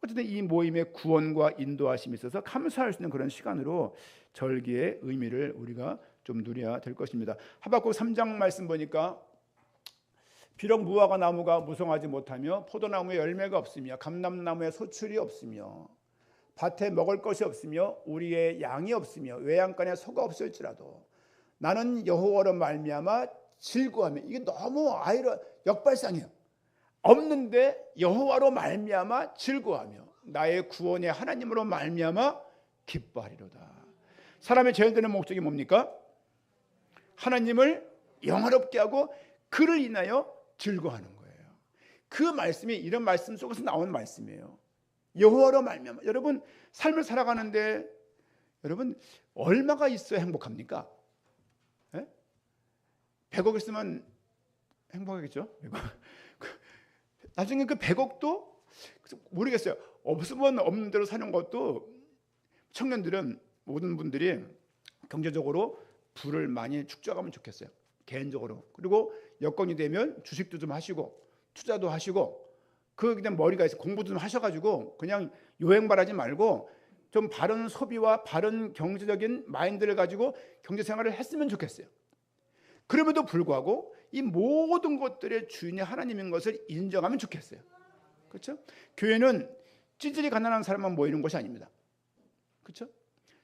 어쨌든 이 모임의 구원과 인도하심이 있어서 감사할 수 있는 그런 시간으로 절기의 의미를 우리가 좀 누려야 될 것입니다. 하박국 3장 말씀 보니까 비록 무화과 나무가 무성하지 못하며 포도나무에 열매가 없으며 감람나무에 소출이 없으며 밭에 먹을 것이 없으며 우리의 양이 없으며 외양간에 소가 없을지라도 나는 여호와로 말미암아 즐거워하며. 이게 너무 역발상이에요. 없는데 여호와로 말미암아 즐거워하며 나의 구원의 하나님으로 말미암아 기뻐하리로다. 사람의 제일 되는 목적이 뭡니까? 하나님을 영화롭게 하고 그를 인하여 즐거워하는 거예요. 그 말씀이 이런 말씀 속에서 나오는 말씀이에요. 여호와로 말미암아. 여러분 삶을 살아가는데 여러분 얼마가 있어야 행복합니까? 100억 있으면 행복하겠죠? 나중에 그 100억도 모르겠어요. 없으면 없는 대로 사는 것도 청년들은 모든 분들이 경제적으로 부를 많이 축적하면 좋겠어요. 개인적으로. 그리고 여건이 되면 주식도 좀 하시고 투자도 하시고 그냥 머리가 있어 공부도 좀 하셔가지고 그냥 요행발하지 말고 좀 바른 소비와 바른 경제적인 마인드를 가지고 경제생활을 했으면 좋겠어요. 그럼에도 불구하고 이 모든 것들의 주인이 하나님인 것을 인정하면 좋겠어요. 그렇죠? 교회는 찌질이 가난한 사람만 모이는 곳이 아닙니다. 그렇죠?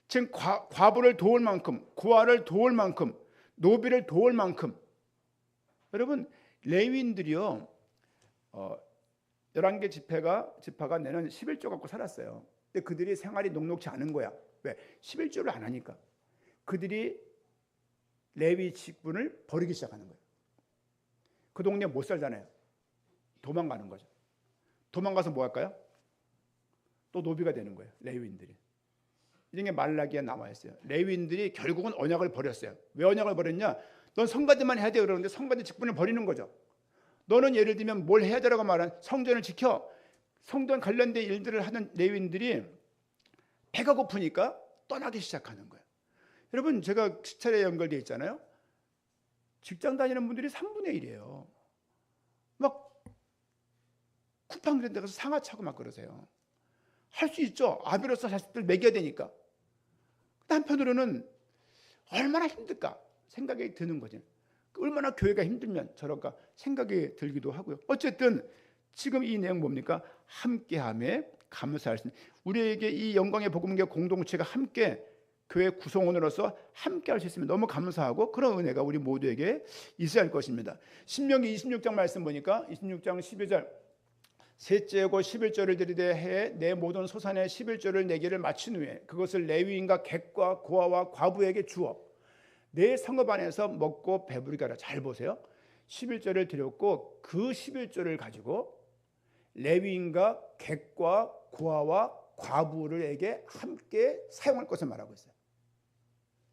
지금 과부를 도울 만큼, 고아를 도울 만큼, 노비를 도울 만큼, 여러분 레위인들이요 11개 지파가 내는 11조 갖고 살았어요. 근데 그들이 생활이 녹록지 않은 거야. 왜? 11조를 안 하니까. 그들이 레위 직분을 버리기 시작하는 거예요. 그 동네 못 살잖아요. 도망가는 거죠. 도망가서 뭐 할까요? 또 노비가 되는 거예요. 레위인들이. 이런 게 말라기에 나와 있어요. 레위인들이 결국은 언약을 버렸어요. 왜 언약을 버렸냐? 넌 성가대만 해야 돼 그러는데 성가대 직분을 버리는 거죠. 너는 예를 들면 뭘 해야 되라고 말한 성전을 지켜. 성전 관련된 일들을 하는 레위인들이 배가 고프니까 떠나기 시작하는 거예요. 여러분 제가 시찰에 연결되어 있잖아요. 직장 다니는 분들이 3분의 1이에요. 막 쿠팡 그런 데 가서 상하 차고 막 그러세요. 할 수 있죠. 아비로서 자식들 먹여야 되니까. 한편으로는 얼마나 힘들까 생각이 드는 거죠. 얼마나 교회가 힘들면 저럴까 생각이 들기도 하고요. 어쨌든 지금 이 내용 뭡니까? 함께함에 감사할 수 있는, 우리에게 이 영광의 복음의 공동체가 함께 교회 구성원으로서 함께 할 수 있으면 너무 감사하고 그런 은혜가 우리 모두에게 있어야 할 것입니다. 신명기 26장 말씀 보니까 26장 12절 셋째고 11조를 드리되 해에 내 모든 소산의 11조를 내기를 마친 후에 그것을 레위인과 객과 고아와 과부에게 주어 내 성읍 안에서 먹고 배부르게 하라. 잘 보세요. 11조를 드렸고 그 11조를 가지고 레위인과 객과 고아와 과부에게 함께 사용할 것을 말하고 있어요.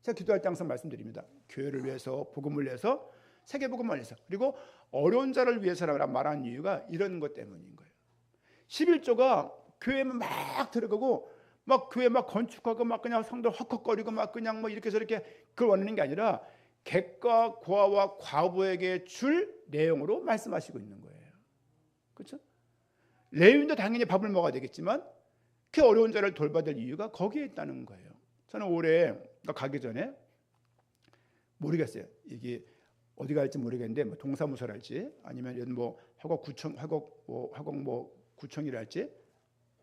제가 기도할 때 항상 말씀드립니다. 교회를 위해서, 복음을 위해서, 세계복음을 위해서, 그리고 어려운 자를 위해서라고 말하는 이유가 이런 것 때문인 거예요. 11조가 교회에 막 들어가고 막 교회 막 건축하고 막 그냥 성도 헉헉거리고 막 그냥 뭐 이렇게 저렇게 그걸 원하는 게 아니라 객과 고아와 과부에게 줄 내용으로 말씀하시고 있는 거예요. 그렇죠? 레위인도 당연히 밥을 먹어야 되겠지만 그 어려운 자를 돌봐야 될 이유가 거기에 있다는 거예요. 저는 올해 가기 전에 모르겠어요. 이게 어디 갈지 모르겠는데 뭐 동사무소랄지 아니면 뭐 화곡구청 구청이랄지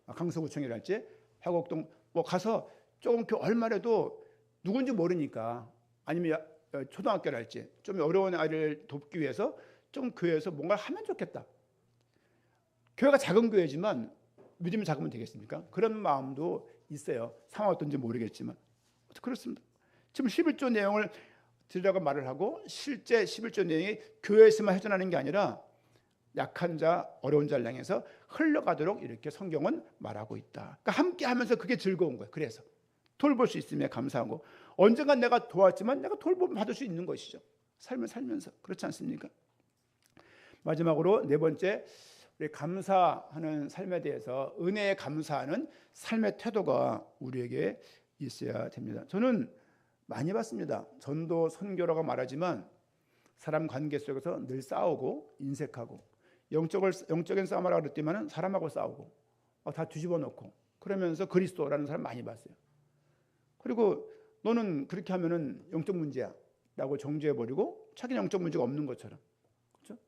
강서구청이랄지 화곡동 뭐 가서 조금 그 얼마라도 누군지 모르니까 아니면 초등학교랄지 좀 어려운 아이를 돕기 위해서 좀 교회에서 뭔가를 하면 좋겠다. 교회가 작은 교회지만 믿음이 작으면 되겠습니까? 그런 마음도 있어요. 상황 어떤지 모르겠지만 그렇습니다. 지금 11조 내용을 드리라고 말을 하고 실제 11조 내용이 교회에서만 해전하는 게 아니라 약한 자, 어려운 자를 향해서 흘러가도록 이렇게 성경은 말하고 있다. 그러니까 함께 하면서 그게 즐거운 거예요. 그래서 돌볼 수 있으면 감사하고 언젠간 내가 도왔지만 내가 돌봄 받을 수 있는 것이죠. 삶을 살면서. 그렇지 않습니까? 마지막으로 네 번째, 우리 감사하는 삶에 대해서 은혜에 감사하는 삶의 태도가 우리에게 있어야 됩니다. 저는 많이 봤습니다. 전도 선교라고 말하지만 사람 관계 속에서 늘 싸우고 인색하고 영적인 싸움을 하라 그랬더니만 사람하고 싸우고 다 뒤집어 놓고 그러면서 그리스도라는 사람 많이 봤어요. 그리고 너는 그렇게 하면은 영적 문제야 라고 정죄해 버리고 자기는 영적 문제가 없는 것처럼. 그렇죠?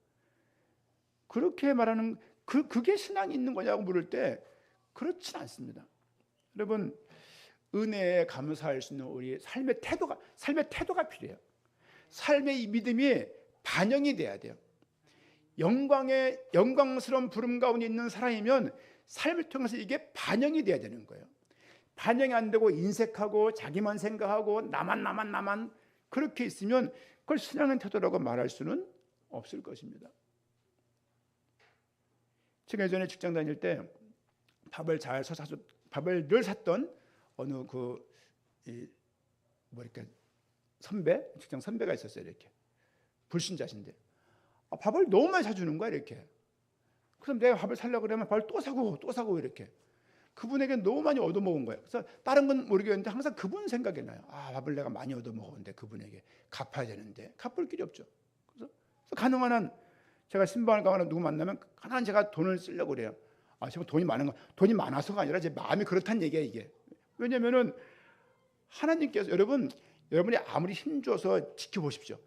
그렇게 말하는 그게 신앙이 있는 거냐고 물을 때 그렇진 않습니다. 여러분 은혜에 감사할 수 있는 우리 삶의 태도가 필요해요. 삶의 이 믿음이 반영이 돼야 돼요. 영광스러운 부름 가운데 있는 사람이면 삶을 통해서 이게 반영이 돼야 되는 거예요. 반영이 안 되고 인색하고 자기만 생각하고 나만 그렇게 있으면 그걸 신앙의 태도라고 말할 수는 없을 것입니다. 제가 예전에 직장 다닐 때 밥을 늘 샀던 어느 직장 선배가 있었어요. 이렇게 불신자신데 밥을 너무 많이 사주는 거야. 이렇게 그래서 내가 밥을 살려고 그러면 밥을 또 사고 또 사고 이렇게. 그분에게 너무 많이 얻어먹은 거예요. 그래서 다른 건 모르겠는데 항상 그분 생각이 나요. 아, 밥을 내가 많이 얻어먹었는데 그분에게 갚아야 되는데 갚을 길이 없죠. 그래서 가능한 한 제가 신방을 가거나 누구 만나면 가능한 제가 돈을 쓰려고 그래요. 아, 지금 돈이 많은 거, 돈이 많아서가 아니라 제 마음이 그렇다는 얘기야 이게. 왜냐면은 하나님께서 여러분이 아무리 힘줘서 지켜보십시오.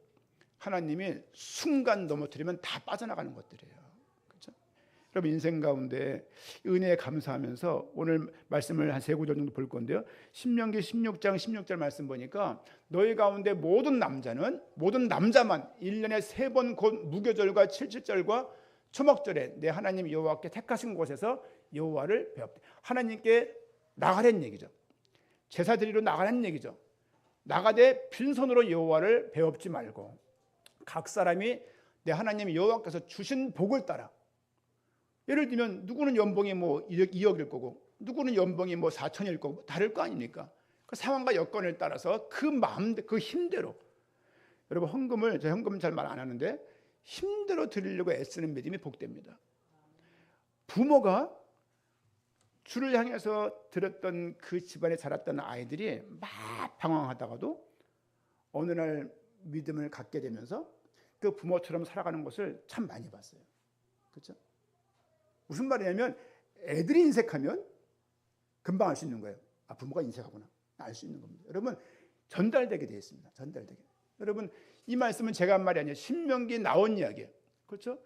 하나님이 순간 넘어뜨리면 다 빠져나가는 것들이에요. 그렇죠? 여러분 인생 가운데 은혜에 감사하면서 오늘 말씀을 한 세 구절 정도 볼 건데요. 신명기 16장 16절 말씀 보니까 너희 가운데 모든 남자만 1년에 3번 곧 무교절과 칠칠절과 초막절에 내 하나님 여호와께 택하신 곳에서 여호와를 배웁다. 하나님께 나가라는 얘기죠. 제사 드리러 나가라는 얘기죠. 나가되 빈손으로 여호와를 배웁지 말고 각 사람이 내 하나님 여호와께서 주신 복을 따라, 예를 들면 누구는 연봉이 뭐 2억일 거고 누구는 연봉이 뭐 4천일 거고 다를 거 아닙니까? 그 상황과 여건을 따라서 그 마음, 그 힘대로, 여러분 저 헌금 잘 말 안 하는데 힘대로 드리려고 애쓰는 믿음이 복됩니다. 부모가 주를 향해서 들었던 그 집안에 자랐던 아이들이 막 방황하다가도 어느 날 믿음을 갖게 되면서 그 부모처럼 살아가는 것을 참 많이 봤어요. 그렇죠? 무슨 말이냐면 애들이 인색하면 금방 알 수 있는 거예요. 아, 부모가 인색하구나. 알 수 있는 겁니다. 여러분 전달되게 되어 있습니다. 전달되게. 여러분 이 말씀은 제가 한 말이 아니에요. 신명기에 나온 이야기예요. 그렇죠?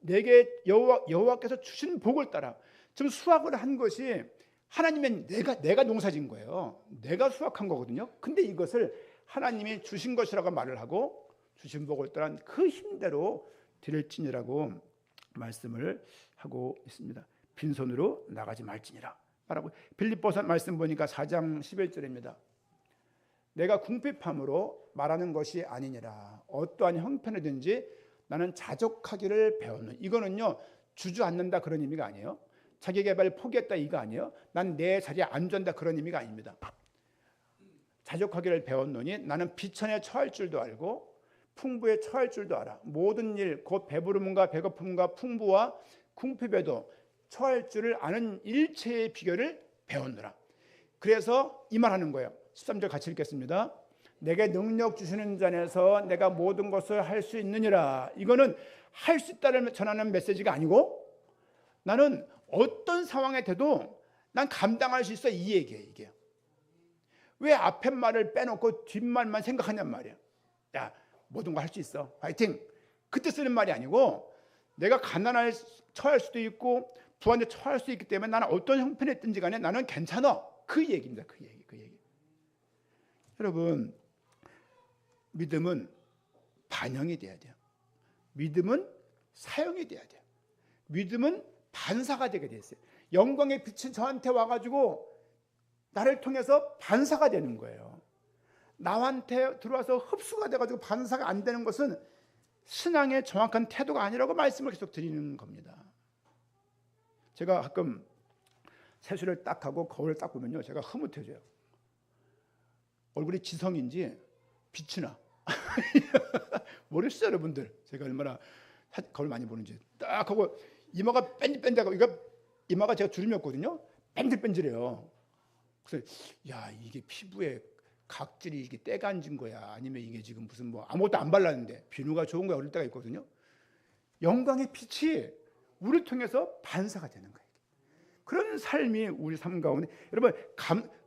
내게 여호와께서 주신 복을 따라. 지금 수확을 한 것이 하나님의 내가 농사진 거예요. 내가 수확한 거거든요. 근데 이것을 하나님이 주신 것이라고 말을 하고 주신 복을 따라 그 힘대로 드릴지니라고 말씀을 하고 있습니다. 빈손으로 나가지 말지니라 말하고, 빌립보서 말씀 보니까 4장 11절입니다. 내가 궁핍함으로 말하는 것이 아니니라. 어떠한 형편이든지 나는 자족하기를 배웠노니. 이거는요 주저 앉는다 그런 의미가 아니에요. 자기 개발 포기했다 이거 아니에요. 난 내 자리에 앉는다 그런 의미가 아닙니다. 자족하기를 배웠노니 나는 비천에 처할 줄도 알고 풍부에 처할 줄도 알아. 모든 일 곧 배부름과 배고픔과 풍부와 궁핍에도 처할 줄을 아는 일체의 비결을 배웠노라. 그래서 이 말하는 거예요. 13절 같이 읽겠습니다. 내게 능력 주시는 자 안에서 내가 모든 것을 할 수 있느니라. 이거는 할 수 있다를 전하는 메시지가 아니고 나는 어떤 상황에 돼도 난 감당할 수 있어 이 얘기예요. 이게 왜 앞에 말을 빼놓고 뒷말만 생각하냔 말이야. 야, 모든 거 할 수 있어. 파이팅. 그때 쓰는 말이 아니고 내가 가난할 처할 수도 있고 부한테 처할 수 있기 때문에 나는 어떤 형편에 있든지 간에 나는 괜찮아. 그 얘기입니다. 그 얘기. 여러분 믿음은 반영이 돼야 돼요. 믿음은 사용이 돼야 돼요. 믿음은 반사가 되게 돼 있어요. 영광의 빛이 저한테 와가지고 나를 통해서 반사가 되는 거예요. 나한테 들어와서 흡수가 돼가지고 반사가 안 되는 것은 신앙의 정확한 태도가 아니라고 말씀을 계속 드리는 겁니다. 제가 가끔 세수를 딱 하고 거울을 딱 보면요, 제가 흐뭇해져요. 얼굴이 지성인지 빛이 나. 모르시죠 여러분들? 제가 얼마나 거울 많이 보는지. 딱 하고 이마가 뺀질뺀질하고, 이거 이마가 제가 주름이었거든요. 뺀질뺀질해요. 그래서 야, 이게 피부에 각질이 이게 때가 앉은 거야, 아니면 이게 지금 무슨 뭐 아무것도 안 발랐는데 비누가 좋은 거야, 그럴 때가 있거든요. 영광의 빛이 우리를 통해서 반사가 되는 거예요. 그런 삶이 우리 삶 가운데, 여러분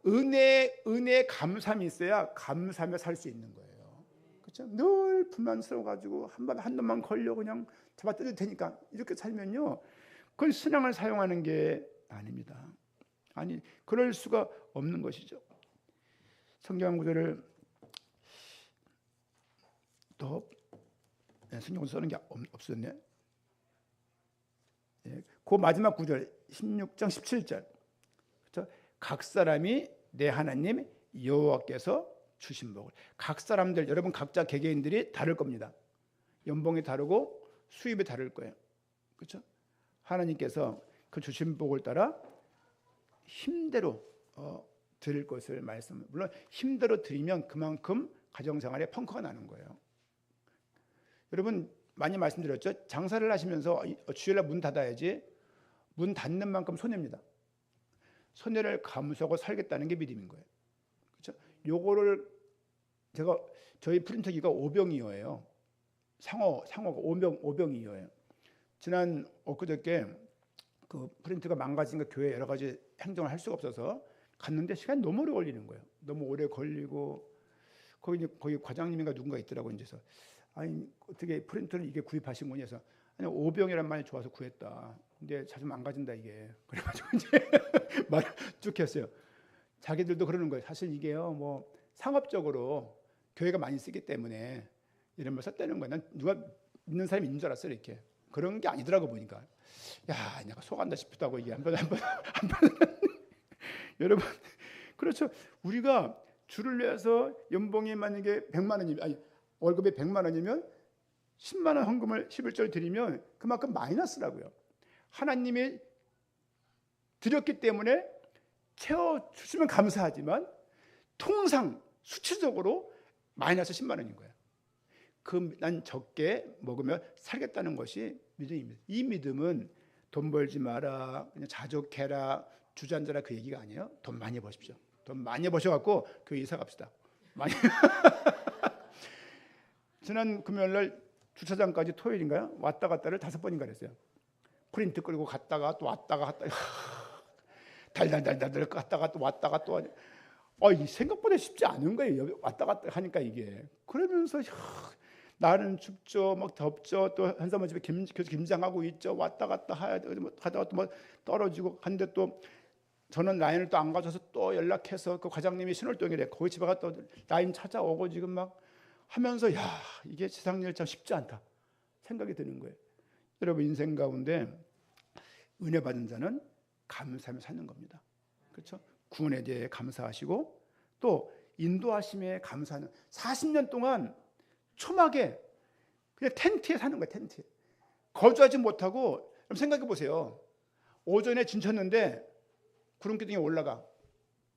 은혜 감사함이 있어야 감사하며 살 수 있는 거예요. 그렇죠? 늘 불만스러워 가지고 한 놈만 걸려 그냥 잡아 뜯을 테니까 이렇게 살면요, 그건 신앙을 사용하는 게 아닙니다. 아니, 그럴 수가 없는 것이죠. 성경 구절을 더 성경을 쓰는 게 없었네. 그 마지막 구절 16장 17절. 그렇죠? 각 사람이 내 하나님 여호와께서 주신 복을. 각 사람들, 여러분 각자 개개인들이 다를 겁니다. 연봉이 다르고 수입이 다를 거예요. 그렇죠? 하나님께서 그 주신 복을 따라 힘대로 드릴 것을 말씀. 물론 힘대로 드리면 그만큼 가정생활에 펑크가 나는 거예요. 여러분 많이 말씀드렸죠. 장사를 하시면서 주일날 문 닫아야지 문 닫는 만큼 손해입니다. 손해를 감수하고 살겠다는 게 믿음인 거예요. 그렇죠? 요거를 제가 저희 프린터기가 5병이어예요. 상어가 5병이어예요. 지난 엊그저께 그 프린터가 망가지니까 교회 여러 가지 행정을 할 수가 없어서 갔는데 시간이 너무 오래 걸리는 거예요. 너무 오래 걸리고 거기 과장님인가 누군가 있더라고요. 그래서 아니 어떻게 프린터를 이게 구입하신 거냐 해서 아니 5병이란 말이 좋아서 구했다. 근데 자주 망가진다 이게. 그래가지고 이제 말을 쭉 했어요. 자기들도 그러는 거예요. 사실 이게요 뭐 상업적으로 교회가 많이 쓰기 때문에 이런 걸 썼다는 거야. 난 누가 믿는 사람이 있는 줄 알았어 이렇게. 그런 게 아니더라고 보니까. 야, 내가 속안다 싶다고 이게 한번 여러분 그렇죠. 우리가 주를 위해서 연봉이 만약에 100만 원이면 아니 월급이 100만 원이면 10만 원 헌금을 11절 드리면 그만큼 마이너스라고요. 하나님이 드렸기 때문에 채워 주시면 감사하지만 통상 수치적으로 마이너스 10만 원인 거예요. 난 적게 먹으면 살겠다는 것이 믿음입니다. 이 믿음은 돈 벌지 마라, 그냥 자족해라, 주저앉아라 그 얘기가 아니에요. 돈 많이 버십시오. 돈 많이 버셔갖고 교회 이사 갑시다. 많이. 지난 금요일날 주차장까지 토요일인가요? 왔다 갔다를 5번인가 했어요. 프린트 끌고 갔다가 또 왔다가 달달달달 갔다가 또 왔다가 또 이 생각보다 쉽지 않은 거예요. 왔다 갔다 하니까 이게. 그러면서 날은 춥죠, 막 덥죠. 또 한사모 집에 계속 김장하고 있죠. 왔다 갔다 해야 돼. 하다가 또 뭐 떨어지고 한데 또 저는 라인을 또 안 가져서 또 연락해서 그 과장님이 신월동이래. 거기 집에 갔다 라인 찾아오고 지금 막 하면서 야 이게 세상 일 참 쉽지 않다 생각이 드는 거예요. 여러분 인생 가운데 은혜 받은 자는 감사하며 사는 겁니다. 그렇죠? 구원에 대해 감사하시고 또 인도하심에 감사하는 40년 동안 초막에 그냥 텐트에 사는 거예요. 텐트에 거주하지 못하고 생각해 보세요. 오전에 진쳤는데 구름 기둥에 올라가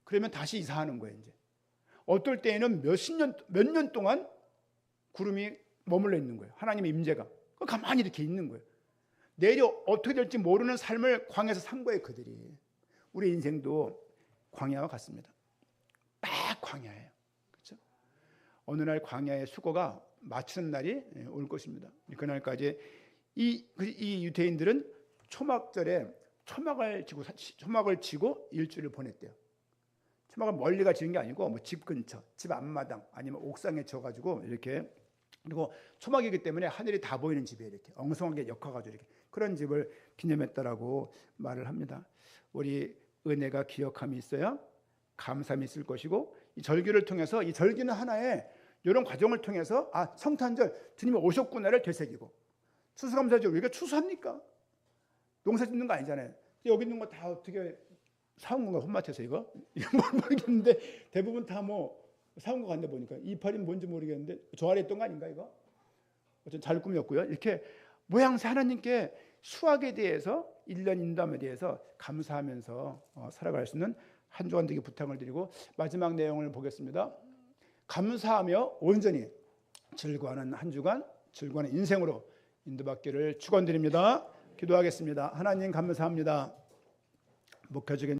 그러면 다시 이사하는 거예요. 이제 어떨 때에는 몇 년 동안 구름이 머물러 있는 거예요. 하나님의 임재가 가만히 이렇게 있는 거예요. 내일 어떻게 될지 모르는 삶을 광야에서 산 거예요. 그들이. 우리 인생도 광야와 같습니다. 딱 광야예요. 그렇죠? 어느 날 광야의 수고가 마치는 날이 올 것입니다. 그날까지 이 유대인들은 초막절에 초막을 지고 일주일을 보냈대요. 초막을 멀리가 지는 게 아니고 뭐 집 근처, 집 앞마당 아니면 옥상에 져가지고 이렇게 그리고 초막이기 때문에 하늘이 다 보이는 집에 이렇게 엉성하게 엮어가지고 이렇게 그런 집을 기념했다라고 말을 합니다. 우리 은혜가 기억함이 있어야 감사함이 있을 것이고 이 절기를 통해서 이 절기는 하나의 이런 과정을 통해서 성탄절 주님이 오셨구나를 되새기고 추수감사절 우리가 추수합니까? 농사 짓는 거 아니잖아요. 여기 있는 거 다 어떻게 사온 건가 홈마트에서 이거 모르겠는데 대부분 다 뭐 사온 거 같네 보니까 이파리는 뭔지 모르겠는데 저 아래 있던 거 아닌가 이거? 어쨌든 잘 꾸몄고요. 이렇게 모양새 하나님께 수확에 대해서 1년 인도함에 대해서 감사하면서 살아갈 수 있는 한 주간 되기 부탁을 드리고 마지막 내용을 보겠습니다. 감사하며 온전히 즐거워하는 한 주간 즐거워하는 인생으로 인도받기를 축원드립니다. 기도하겠습니다. 하나님 감사합니다. 목회적인